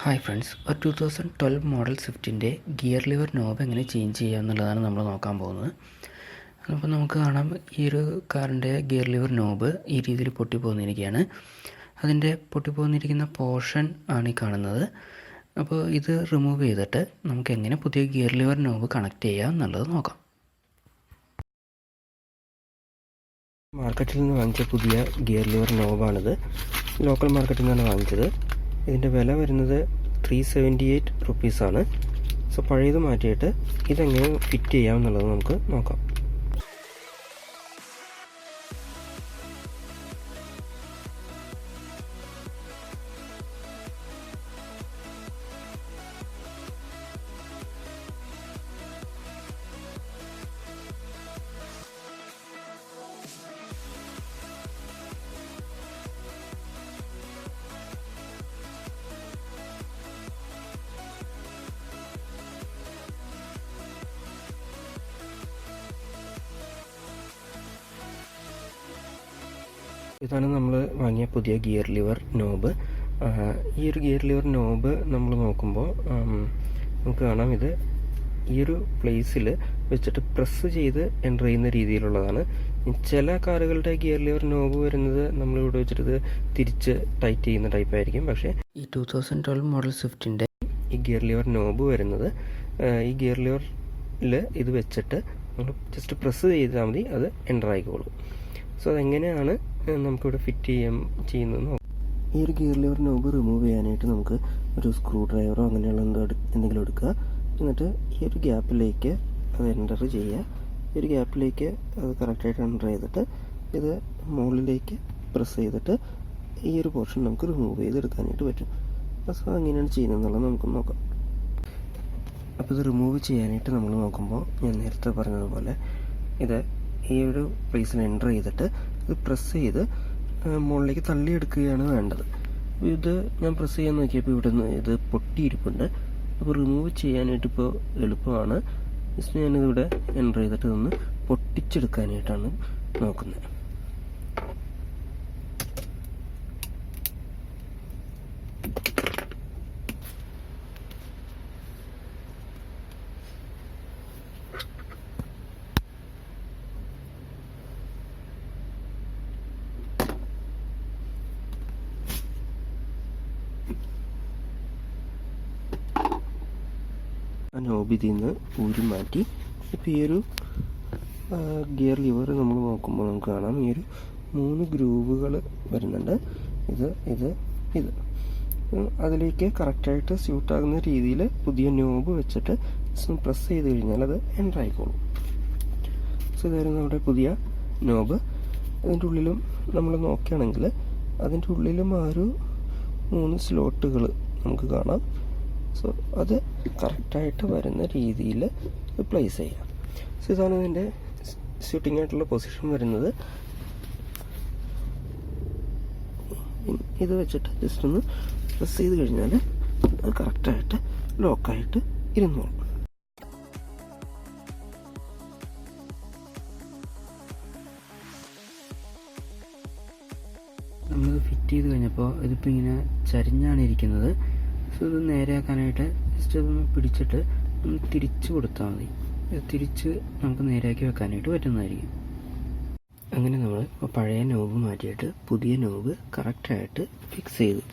Hi friends, ഒരു 2012 model സ്വിഫ്റ്റിൻ്റെ gear lever knob എങ്ങനെ change ചെയ്യുക എന്നുള്ളതാണ് നമ്മൾ നോക്കാൻ പോകുന്നത്. അപ്പോൾ നമുക്ക് കാണാം, ഈ ഒരു കാറിൻ്റെ ഗിയർ ലിവർ നോബ് ഈ രീതിയിൽ പൊട്ടിപ്പോന്നിരിക്കുകയാണ്. അതിൻ്റെ പൊട്ടിപ്പോന്നിരിക്കുന്ന പോർഷൻ ആണ് ഈ കാണുന്നത്. അപ്പോൾ ഇത് റിമൂവ് ചെയ്തിട്ട് നമുക്ക് എങ്ങനെ പുതിയ ഗിയർ ലിവർ നോബ് കണക്ട് ചെയ്യാം എന്നുള്ളത് നോക്കാം. മാർക്കറ്റിൽ നിന്ന് വാങ്ങിച്ച പുതിയ ഗിയർ ലിവർ നോബാണിത്. ലോക്കൽ മാർക്കറ്റിൽ നിന്നാണ് വാങ്ങിച്ചത്. ഇതിൻ്റെ വില വരുന്നത് 378 റുപ്പീസാണ്. സോ പഴയത് മാറ്റിയിട്ട് ഇതെങ്ങനെ ഫിറ്റ് ചെയ്യാം എന്നുള്ളത് നമുക്ക് നോക്കാം. ഇതാണ് നമ്മൾ വാങ്ങിയ പുതിയ ഗിയർ ലിവർ നോബ്. ഈ ഒരു ഗിയർ ലിവർ നോബ് നമ്മൾ നോക്കുമ്പോൾ നമുക്ക് കാണാം, ഇത് ഈ ഒരു പ്ലേസിൽ വെച്ചിട്ട് പ്രസ് ചെയ്ത് എൻ്റർ ചെയ്യുന്ന രീതിയിലുള്ളതാണ്. ചില കാറുകളുടെ ഗിയർ ലിവർ നോബ് വരുന്നത് നമ്മളിവിടെ വെച്ചിട്ട് തിരിച്ച് ടൈറ്റ് ചെയ്യുന്ന ടൈപ്പായിരിക്കും. പക്ഷേ ഈ 2012 മോഡൽ സ്വിഫ്റ്റിൻ്റെ ഈ ഗിയർ ലിവർ നോബ് വരുന്നത്, ഈ ഗിയർ ലിവറിൽ ഇത് വെച്ചിട്ട് നമ്മൾ ജസ്റ്റ് പ്രസ് ചെയ്താൽ മതി, അത് എൻ്റർ ആയിക്കോളും. സോ അതെങ്ങനെയാണ് നമുക്കിവിടെ ഫിറ്റ് ചെയ്യുന്നത് നോക്കാം. ഈ ഒരു ഗിയർ ലിവർ നോബ് റിമൂവ് ചെയ്യാനായിട്ട് നമുക്ക് ഒരു സ്ക്രൂ ഡ്രൈവറോ അങ്ങനെയുള്ള എന്തെങ്കിലും എടുക്കുക. എന്നിട്ട് ഈ ഒരു ഗ്യാപ്പിലേക്ക് അത് എൻ്റർ ചെയ്യുക. ഈ ഒരു ഗ്യാപ്പിലേക്ക് അത് കറക്റ്റായിട്ട് എൻ്റർ ചെയ്തിട്ട് ഇത് മുകളിലേക്ക് പ്രസ് ചെയ്തിട്ട് ഈ ഒരു പോർഷൻ നമുക്ക് റിമൂവ് ചെയ്തെടുക്കാനായിട്ട് പറ്റും. സോ അങ്ങനെയാണ് ചെയ്യുന്നതെന്നുള്ളത് നമുക്ക് നോക്കാം. അപ്പോൾ ഇത് റിമൂവ് ചെയ്യാനായിട്ട് നമ്മൾ നോക്കുമ്പോൾ ഞാൻ നേരത്തെ പറഞ്ഞതുപോലെ ഇത് ഈ ഒരു പ്ലേസിൽ എൻ്റർ ചെയ്തിട്ട് ഇത് പ്രസ് ചെയ്ത് മുകളിലേക്ക് തള്ളിയെടുക്കുകയാണ് വേണ്ടത്. ഇത് ഞാൻ പ്രസ് ചെയ്യാൻ നോക്കിയപ്പോൾ ഇവിടെ നിന്ന് ഇത് പൊട്ടിയിരിപ്പുണ്ട്. അപ്പോൾ റിമൂവ് ചെയ്യാനായിട്ട് ഇപ്പോൾ എളുപ്പമാണ്. ജസ്റ്റ് ഞാനിതിവിടെ എൻ്റർ ചെയ്തിട്ട് ഇതൊന്ന് പൊട്ടിച്ചെടുക്കാനായിട്ടാണ് നോക്കുന്നത്. ആ നോബ് ഇതിൽ നിന്ന് ഊരി മാറ്റി. ഇപ്പോൾ ഈ ഒരു ഗിയർ ലിവർ നമ്മൾ നോക്കുമ്പോൾ നമുക്ക് കാണാം, ഈ ഒരു 3 ഗ്രൂവുകൾ വരുന്നുണ്ട്. ഇത് അതിലേക്ക് കറക്റ്റായിട്ട് സ്യൂട്ടാകുന്ന രീതിയിൽ പുതിയ നോബ് വെച്ചിട്ട് പ്രസ് ചെയ്ത് കഴിഞ്ഞാൽ അത് എൻ്റർ ആയിക്കോളും. സോ ഇതായിരുന്നു നമ്മുടെ പുതിയ നോബ്. അതിൻ്റെ ഉള്ളിലും നമ്മൾ നോക്കുകയാണെങ്കിൽ അതിൻ്റെ ഉള്ളിലും ആ ഒരു 3 സ്ലോട്ടുകൾ നമുക്ക് കാണാം. സോ അത് കറക്റ്റായിട്ട് വരുന്ന രീതിയിൽ പ്ലേസ് ചെയ്യാം. സോ ഇതാണ് ഇതിൻ്റെ സ്യൂട്ടിംഗ് ആയിട്ടുള്ള പൊസിഷൻ വരുന്നത്. ഇത് വെച്ചിട്ട് ജസ്റ്റ് ഒന്ന് പ്രസ് ചെയ്ത് കഴിഞ്ഞാൽ അത് കറക്റ്റായിട്ട് ലോക്കായിട്ട് ഇരുന്നോളും. നമ്മളത് ഫിറ്റ് ചെയ്ത് കഴിഞ്ഞപ്പോൾ ഇതിപ്പോൾ ഇങ്ങനെ ചരിഞ്ഞാണ് ഇരിക്കുന്നത്. സോ ഇത് നേരെയാക്കാനായിട്ട് ജസ്റ്റ് അതൊന്ന് പിടിച്ചിട്ട് ഒന്ന് തിരിച്ച് കൊടുത്താൽ മതി. തിരിച്ച് നമുക്ക് നേരെയാക്കി വെക്കാനായിട്ട് പറ്റുന്നതായിരിക്കും. അങ്ങനെ നമ്മൾ പഴയ നോബ് മാറ്റിയിട്ട് പുതിയ നോബ് കറക്റ്റായിട്ട് ഫിക്സ് ചെയ്തു.